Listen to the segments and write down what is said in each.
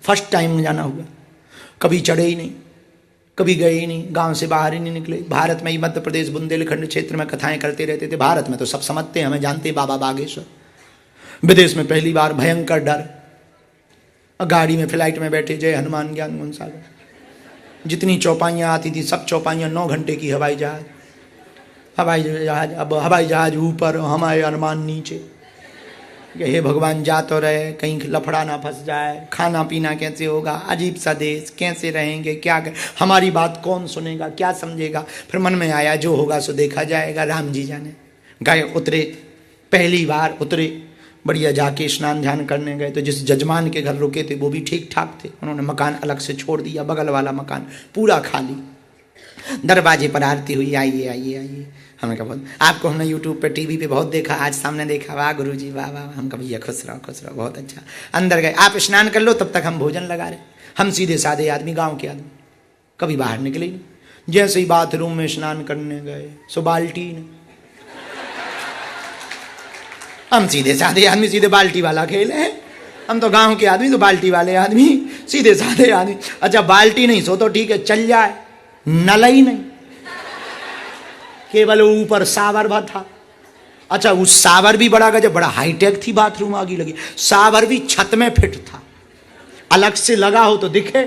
First time जाना हुआ, कभी चढ़े ही नहीं, कभी गए ही नहीं, गांव से बाहर ही नहीं निकले। भारत में ही मध्य प्रदेश बुंदेलखंड क्षेत्र में कथाएं करते रहते थे। भारत में तो सब समझते हैं, हमें जानते हैं बाबा बागेश्वर। विदेश में पहली बार भयंकर डर, गाड़ी में फ्लाइट में बैठे, जय हनुमान ज्ञान गुण सागर, जितनी चौपाइयाँ आती थी सब चौपाइयाँ, 9 घंटे की हवाई जहाज, अब हवाई जहाज ऊपर, हमारे अनुमान नीचे। हे भगवान, जा तो रहे, कहीं लफड़ा ना फंस जाए, खाना पीना कैसे होगा, अजीब सा देश, कैसे रहेंगे, क्या हमारी बात कौन सुनेगा, क्या समझेगा। फिर मन में आया जो होगा सो देखा जाएगा, राम जी जाने। गए, उतरे, पहली बार उतरे, बढ़िया जाके स्नान ध्यान करने गए तो जिस जजमान के घर रुके थे वो भी ठीक ठाक थे। उन्होंने मकान अलग से छोड़ दिया, बगल वाला मकान पूरा खाली। दरवाजे पर आरती हुई, आइए आइए आइए। हमें कहा आपको हमने यूट्यूब पे टीवी पे बहुत देखा, आज सामने देखा, वाह गुरुजी वाह वाह। हम कहा भैया खुश रहो, बहुत अच्छा। अंदर गए, आप स्नान कर लो, तब तक हम भोजन लगा रहे। हम सीधे साधे आदमी, गांव के आदमी, कभी बाहर निकले नहीं। जैसे ही बाथरूम में स्नान करने गए सो बाल्टी ने, हम सीधे साधे आदमी, सीधे बाल्टी वाला खेल है। हम तो गांव के आदमी, तो बाल्टी वाले आदमी, सीधे साधे आदमी। अच्छा बाल्टी नहीं सो तो ठीक है, चल जाए, नल ही नहीं, केवल ऊपर सावर भर था। अच्छा उस सावर भी बड़ा गजब, बड़ा हाईटेक थी बाथरूम आगे लगी, सावर भी छत में फिट था, अलग से लगा हो तो दिखे,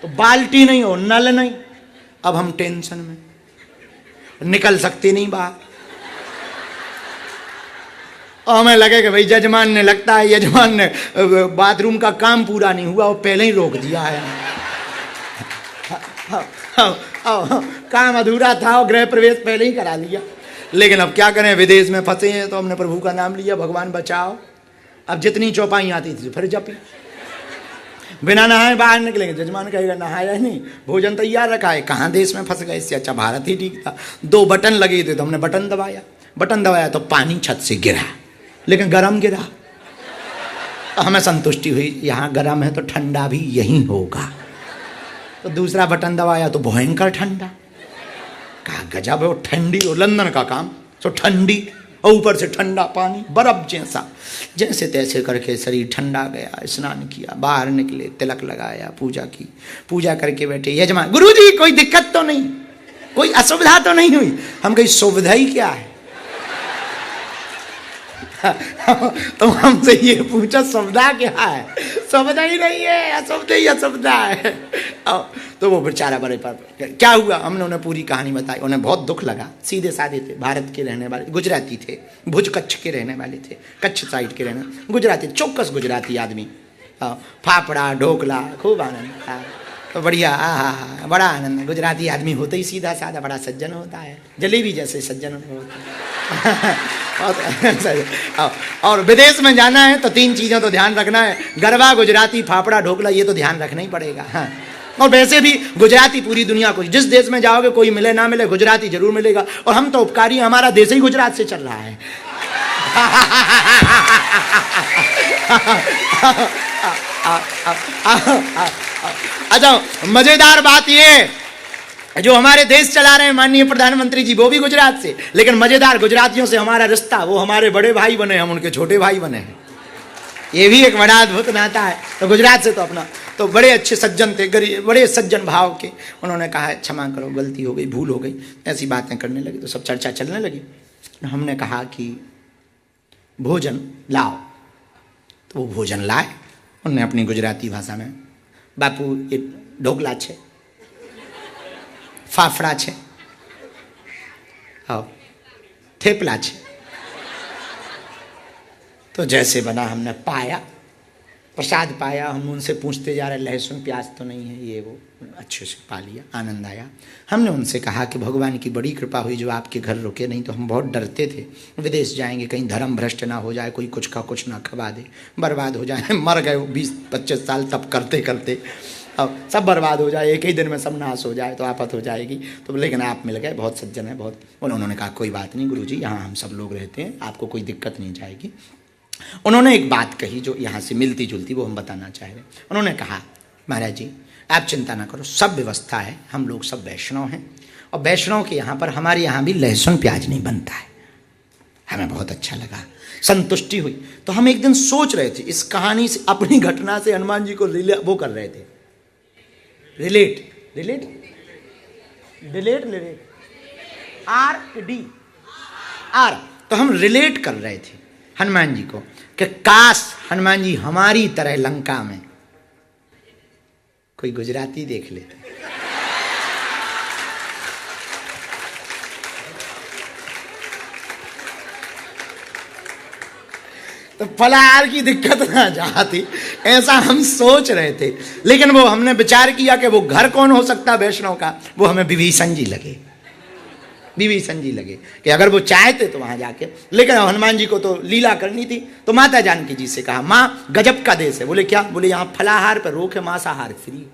तो बाल्टी नहीं हो, नल नहीं। अब हम टेंशन में, निकल सकते नहीं बाहर। और हमें लगे कि भाई जजमान ने, लगता है यजमान ने बाथरूम का काम पूरा नहीं हुआ, वो पहले ही रोक दिया है। काम अधूरा था और गृह प्रवेश पहले ही करा लिया। लेकिन अब क्या करें, विदेश में फंसे हैं तो हमने प्रभु का नाम लिया, भगवान बचाओ। अब जितनी चौपाई आती थी फिर जपी, बिना नहाए बाहर निकलेंगे, जजमान कहेगा नहाया नहीं, भोजन तैयार रखा है, कहाँ देश में फंस गए, इससे अच्छा भारत ही ठीक था। 2 बटन लगे थे तो हमने बटन दबाया तो पानी छत से गिरा, लेकिन गर्म गिरा। तो हमें संतुष्टि हुई, यहाँ गर्म है तो ठंडा भी यही होगा। तो दूसरा बटन दबाया तो भयंकर ठंडा, कहा गजब है, वो ठंडी, वो लंदन का काम, तो ठंडी, और ऊपर से ठंडा पानी, बर्फ जैसा। जैसे तैसे करके शरीर ठंडा गया, स्नान किया, बाहर निकले, तिलक लगाया, पूजा की, पूजा करके बैठे। यजमान, गुरुजी कोई दिक्कत तो नहीं, कोई असुविधा तो नहीं हुई? हम कही सुविधा ही क्या है। तो हमसे ये पूछा सुविधा क्या है? सुविधा ही नहीं है, असुविधा ही असुविधा है। तो वो बेचारा बड़े पर क्या हुआ, हमने उन्हें पूरी कहानी बताई। उन्हें बहुत दुख लगा, सीधे साधे थे, भारत के रहने वाले, गुजराती थे, भुज कच्छ के रहने वाले थे, कच्छ साइड के रहने, गुजराती, चौकस गुजराती आदमी। फाफड़ा ढोकला खूब आनंद, तो बढ़िया, बड़ा आनंद। गुजराती आदमी होता ही सीधा साधा, बड़ा सज्जन होता है, जलेबी जैसे सज्जन होता है। और विदेश में जाना है तो 3 चीज़ों तो ध्यान रखना है, गरबा, गुजराती, फाफड़ा, ढोकला, ये तो ध्यान रखना ही पड़ेगा। हाँ। और वैसे भी गुजराती पूरी दुनिया को, जिस देश में जाओगे कोई मिले ना मिले, गुजराती जरूर मिलेगा। और हम तो उपकारी, हमारा देश ही गुजरात से चल रहा है। अच्छा मजेदार बात ये, जो हमारे देश चला रहे हैं माननीय प्रधानमंत्री जी, वो भी गुजरात से, लेकिन मजेदार, गुजरातियों से हमारा रिश्ता, वो हमारे बड़े भाई बने, हम उनके छोटे भाई बने हैं। ये भी एक बड़ा अद्भुत नाता है। तो गुजरात से तो अपना, तो बड़े अच्छे सज्जन थे, गरीब, बड़े सज्जन भाव के। उन्होंने कहा क्षमा करो, गलती हो गई, भूल हो गई, ऐसी बातें करने लगी। तो सब चर्चा चलने लगी। हमने कहा कि भोजन लाओ, तो वो भोजन लाए। उन्होंने अपनी गुजराती भाषा में, बापू ये ढोकला छे, फाफड़ा छे, और थेपला छे। तो जैसे बना हमने पाया, प्रसाद पाया। हम उनसे पूछते जा रहे, लहसुन प्याज तो नहीं है, ये वो, अच्छे से पा लिया, आनंद आया। हमने उनसे कहा कि भगवान की बड़ी कृपा हुई जो आपके घर रुके, नहीं तो हम बहुत डरते थे, विदेश जाएंगे कहीं धर्म भ्रष्ट ना हो जाए, कोई कुछ का कुछ ना खवा दे, बर्बाद हो जाए। मर गए 20-25 साल तब करते करते, अब सब बर्बाद हो जाए, एक ही दिन में सब नाश हो जाए तो आफत हो जाएगी। तो लेकिन आप मिल गए, बहुत सज्जन है, बहुत। उन्होंने कहा कोई बात नहीं गुरुजी, यहाँ हम सब लोग रहते हैं, आपको कोई दिक्कत नहीं जाएगी। उन्होंने एक बात कही जो यहाँ से मिलती जुलती, वो हम बताना चाह रहे। उन्होंने कहा महाराज जी आप चिंता ना करो, सब व्यवस्था है, हम लोग सब वैष्णव हैं, और वैष्णव के यहाँ पर, हमारे यहाँ भी लहसुन प्याज नहीं बनता है। हमें बहुत अच्छा लगा संतुष्टि हुई। तो हम एक दिन सोच रहे थे इस कहानी से, अपनी घटना से हनुमान जी को वो कर रहे थे, रिलेट आर। तो हम रिलेट कर रहे थे हनुमान जी को कि काश हनुमान जी हमारी तरह लंका में, कोई गुजराती देख लेते। तो फलाहार की दिक्कत ना जाती, ऐसा हम सोच रहे थे। लेकिन वो हमने विचार किया कि वो घर कौन हो सकता वैष्णव का, वो हमें विभीषण जी लगे कि अगर वो चाहते तो वहां जाके। लेकिन हनुमान जी को तो लीला करनी थी, तो माता जानकी जी से कहा, माँ गजब का देश है। बोले क्या? बोले यहाँ फलाहार पर रोक है, मांसाहार फ्री।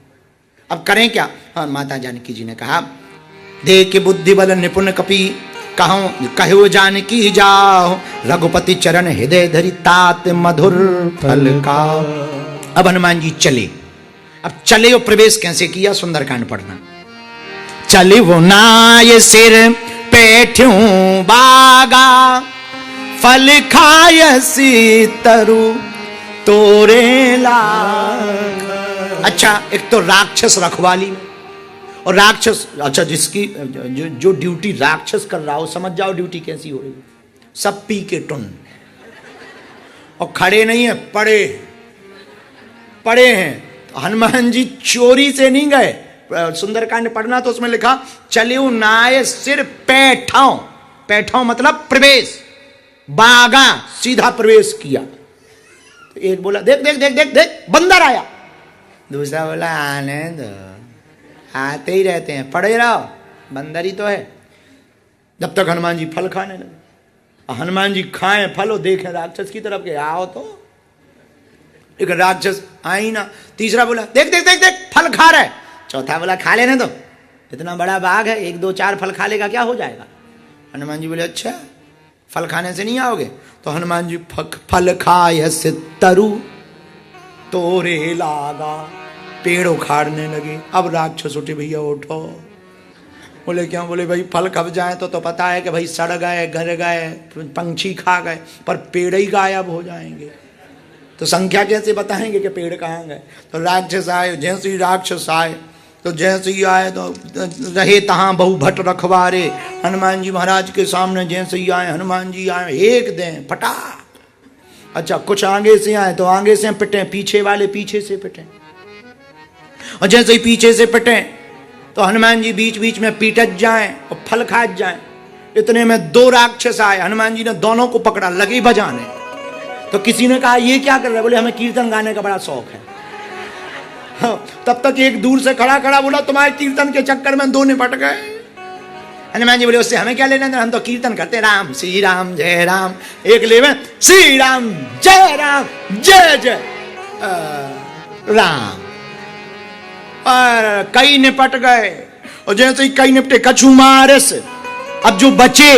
अब करें क्या? हाँ, माता जानकी जी ने कहा, देख के बुद्धि बल निपुण कपि कहो जानकी जाओ, रघुपति चरण हृदय धरि तात मधुर फल का। अब हनुमान जी चले। अब चले और प्रवेश कैसे किया, सुंदरकांड पढ़ना। चले वो नाय सिर बैठ्यूं बागा, फल खायसी तरु तोरे लागा। अच्छा, एक तो राक्षस रखवाली में, और राक्षस, अच्छा जिसकी जो ड्यूटी राक्षस कर रहा हो, समझ जाओ ड्यूटी कैसी हो रही है। सब पी के टुन, और खड़े नहीं है, पड़े हैं। तो हनुमान जी चोरी से नहीं गए। सुंदरकांड पढ़ना तो उसमें लिखा, चलियो नाय सिर पैठाओ मतलब प्रवेश, बागा सीधा प्रवेश किया। तो एक बोला, देख बंदर आया। दूसरा बोला, आने दो, आते ही रहते हैं, पड़े रहो, बंदर ही तो है। जब तक हनुमान जी फल खाने लगे। हनुमान जी खाएं फल और देखें राक्षस की तरफ के, आओ तो। एक राक्षस आई ना। तीसरा बोला, देख फल खा रहा है। चौथा बोला, खा लेने दो, इतना बड़ा बाग है, 1 2 4 फल खा लेगा, क्या हो जाएगा। हनुमान जी बोले, अच्छा फल खाने से नहीं आओगे। तो हनुमान जी फल खाए से तरु तोरे लागा, पेड़ उखाड़ने लगे। अब राक्षस उठे, भैया उठो। बोले क्या? बोले भाई फल खप जाए तो पता है कि भाई सड़ गए, गर गए, पंछी खा गए, पर पेड़ ही गायब हो जाएंगे, तो संख्या कैसे बताएंगे कि पेड़ कहाँ गए। तो राक्षस आए। जैसे ही राक्षस आए तो जैसे ही आए तो रहे तहाँ बहु भट्ट रखवारे। हनुमान जी महाराज के सामने जैसे ही आए, हनुमान जी आए, एक दें फटाक। अच्छा, कुछ आगे से आए तो आगे से पिटे, पीछे वाले पीछे से पिटे, और जैसे ही पीछे से पिटे तो हनुमान जी बीच बीच में पीटत जाएं और फल खात जाएं। इतने में 2 राक्षस आए। हनुमान जी ने दोनों को पकड़ा, लगे बजाने। तो किसी ने कहा, ये क्या कर रहे? बोले हमें कीर्तन गाने का बड़ा शौक है। हाँ, तब तक एक दूर से खड़ा बोला, तुम्हारे कीर्तन के चक्कर में 2 निपट गए। हनुमान जी बोले, उससे हमें क्या लेना, हम तो कीर्तन करते, राम श्री राम जय राम। एक लेवे, श्री राम जय जय राम। और कई निपट गए। और जैसे ही कई निपटे, कछु मारस। अब जो बचे,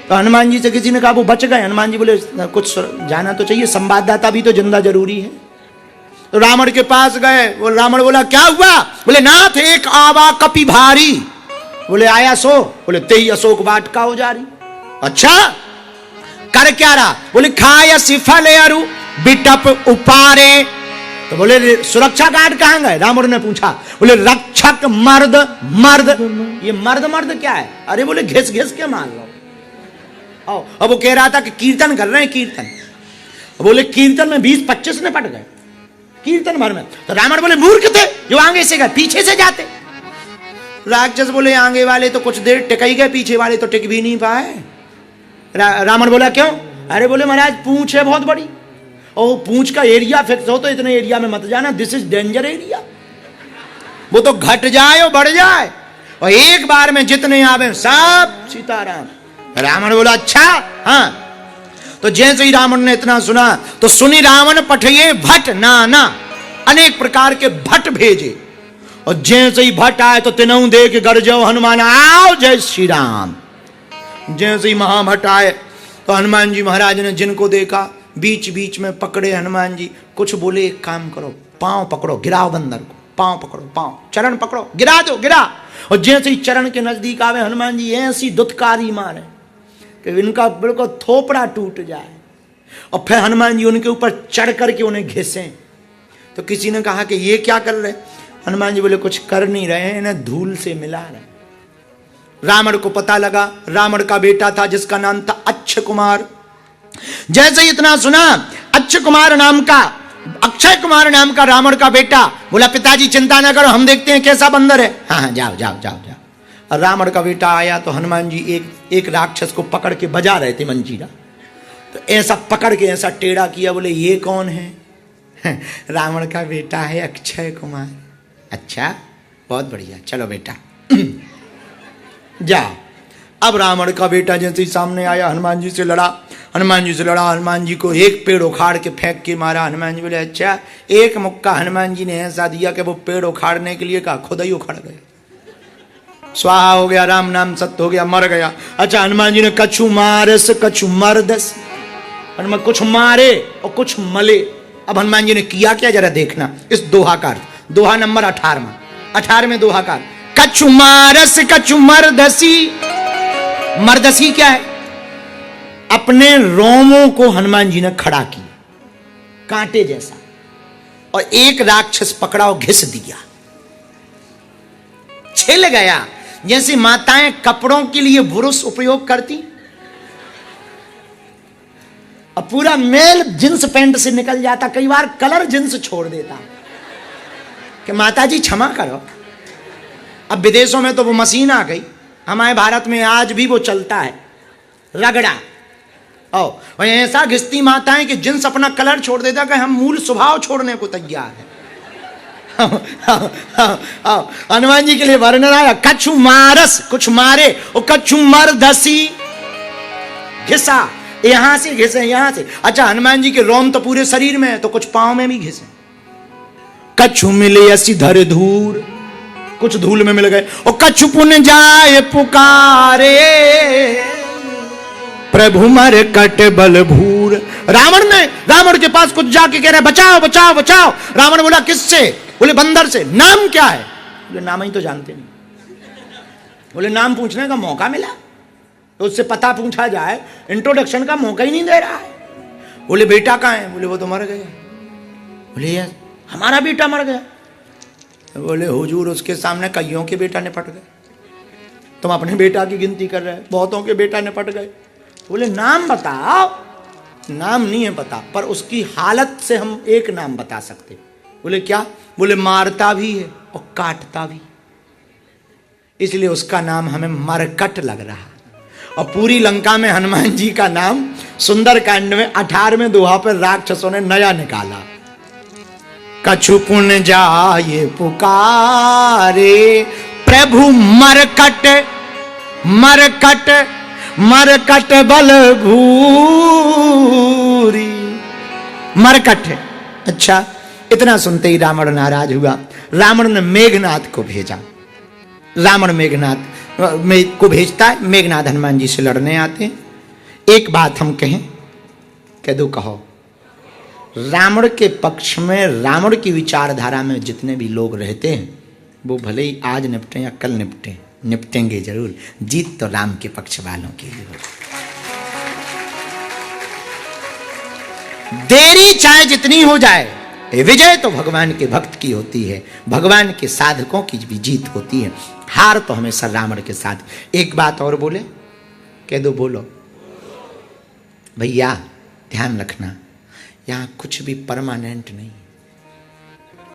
तो हनुमान जी से किसी ने कहा वो बच गए। हनुमान जी बोले, कुछ जाना तो चाहिए, संवाददाता भी तो जिंदा जरूरी है। तो रावण के पास गए। वो रावण बोला, क्या हुआ? बोले, नाथ एक आवा कपि भारी। बोले, आया सो? बोले, तेई अशोक वाटिका हो जा रही। अच्छा, कर क्या रहा? बोले, खाया सिफल अरु बिटप उपारे। तो बोले, सुरक्षा गार्ड कहां गए? रावण ने पूछा। बोले, रक्षक मर्द। ये मर्द क्या है? अरे बोले, घिस घिस के मार लो। अब वो कह रहा था कि कीर्तन कर रहे हैं, कीर्तन। बोले, कीर्तन में 20-25 निपट गए, कीर्तन भर में। तो रावण बोले, मूर्ख थे जो आगे से गए, पीछे से जाते। राक्षस बोले, आगे वाले तो कुछ देर टिक ही गए, पीछे वाले तो टिक भी नहीं पाए। रावण बोला, क्यों? अरे बोले, महाराज पूंछ है बहुत बड़ी, और पूंछ का एरिया फिक्स हो तो इतने एरिया में मत जाना, दिस इज डेंजर एरिया। वो तो घट जाए और बढ़ जाए, और एक बार में जितने आवे सब सीताराम। रावण बोला, अच्छा हाँ। तो जैसे ही रावण ने इतना सुना तो सुनी रावण पठिए भट्ट नाना, अनेक प्रकार के भट्ट भेजे। और जैसे ही भट्ट आए तो तिनऊ देख गरजो हनुमान, आओ जय श्री राम। जैसे ही महाभट्ट आए तो हनुमान जी महाराज ने जिनको देखा बीच बीच में पकड़े हनुमान जी। कुछ बोले, एक काम करो, पांव पकड़ो, गिराओ बंदर को, पांव पकड़ो, पांव चरण पकड़ो, गिरा दो, गिरा। और जैसे ही चरण के नजदीक आवे हनुमान जी ऐसी दुत्कारी मारे कि इनका बिल्कुल थोपड़ा टूट जाए। और फिर हनुमान जी उनके ऊपर चढ़ करके उन्हें घिसे। तो किसी ने कहा कि ये क्या कर रहे? हनुमान जी बोले कुछ कर नहीं रहे हैं, इन्हें धूल से मिला रहे। रावण को पता लगा, रावण का बेटा था जिसका नाम था अक्षय कुमार। जैसे ही इतना सुना, अक्षय कुमार नाम का रावण का बेटा बोला पिताजी चिंता ना करो, हम देखते हैं कैसा बंदर है। हाँ जाओ जाओ जाओ जाओ। और रावण का बेटा आया तो हनुमान जी एक राक्षस को पकड़ के बजा रहे थे मंजीरा। तो ऐसा पकड़ के ऐसा टेढ़ा किया, बोले ये कौन है? रावण का बेटा है अक्षय कुमार। अच्छा बहुत बढ़िया, चलो बेटा जा। अब रावण का बेटा जैसे ही सामने आया हनुमान जी से लड़ा। हनुमान जी को एक पेड़ उखाड़ के फेंक के मारा। हनुमान जी बोले अच्छा। एक मुक्का हनुमान जी ने ऐसा दिया कि वो पेड़ उखाड़ने के लिए कहा, खुद ही उखड़ गया, स्वाहा हो गया, राम नाम सत्य हो गया, मर गया। अच्छा हनुमान जी ने कछु मारस कछु मरदस, हनुमान कुछ मारे और कुछ मले। अब हनुमान जी ने किया क्या जरा देखना, इस दोहा का दोहा नंबर 18वें दोहा का, कछु मारस कछु मरदसी। मरदसी क्या है? अपने रोमों को हनुमान जी ने खड़ा किया कांटे जैसा, और एक राक्षस पकड़ा और घिस दिया, छिल गया। जैसे माताएं कपड़ों के लिए बुरुश उपयोग करती, और पूरा मेल जींस पैंट से निकल जाता, कई बार कलर जींस छोड़ देता कि माता जी क्षमा करो। अब विदेशों में तो वो मशीन आ गई, हमारे भारत में आज भी वो चलता है, रगड़ा। और ऐसा घिसती माताएं कि जिन्स अपना कलर छोड़ देता कि हम मूल स्वभाव छोड़ने को तैयार है। हनुमान जी के लिए वर्णन आया, कछु मारस कुछ मारे और कछु मरदसी, घिसा यहां से घिसे यहां से। अच्छा हनुमान जी के रोम तो पूरे शरीर में है, तो कुछ पांव में भी घिसे। कछु मिले असी धर धूर, कुछ धूल में मिल गए। और कछु पुन जाए पुकारे, प्रभु मर कट बल भूर। रावण के पास कुछ जाके कह रहे बचाओ बचाओ बचाओ। रावण बोला किससे? बोले बंदर से। नाम क्या है? बोले नाम ही तो जानते नहीं। बोले नाम पूछने का मौका मिला तो उससे पता पूछा जाए, इंट्रोडक्शन का मौका ही नहीं दे रहा है। बोले बेटा कहाँ है? बोले वो तो मर गया। बोले यार हमारा बेटा मर गया? बोले हुजूर उसके सामने कईयों के बेटा निपट गए, तुम अपने बेटा की गिनती कर रहे हो, बहुतों के बेटा निपट गए। बोले नाम बताओ। नाम नहीं है पता, पर उसकी हालत से हम एक नाम बता सकते। बोले क्या? बोले मारता भी है और काटता भी, इसलिए उसका नाम हमें मरकट लग रहा। और पूरी लंका में हनुमान जी का नाम सुंदरकांड में 18वें दोहा पर राक्षसों ने नया निकाला। कछु पुन जाए पुकारे, प्रभु मरकट मरकट मरकट बल भूरी। मरकट है। अच्छा इतना सुनते ही रावण नाराज हुआ। रावण ने मेघनाथ को भेजा। रावण मेघनाथ को भेजता है, मेघनाथ हनुमान जी से लड़ने आते हैं। एक बात हम कहें, कह दो कहो, रावण के पक्ष में, रावण की विचारधारा में जितने भी लोग रहते हैं वो भले ही आज निपटे या कल निपटे, निपटेंगे जरूर। जीत तो राम के पक्ष वालों की होगी। देरी चाहे जितनी हो जाए, विजय तो भगवान के भक्त की होती है, भगवान के साधकों की भी जीत होती है। हार तो हमेशा रावण के साथ। एक बात और बोले, कह दो बोलो भैया, ध्यान रखना, यहां कुछ भी परमानेंट नहीं।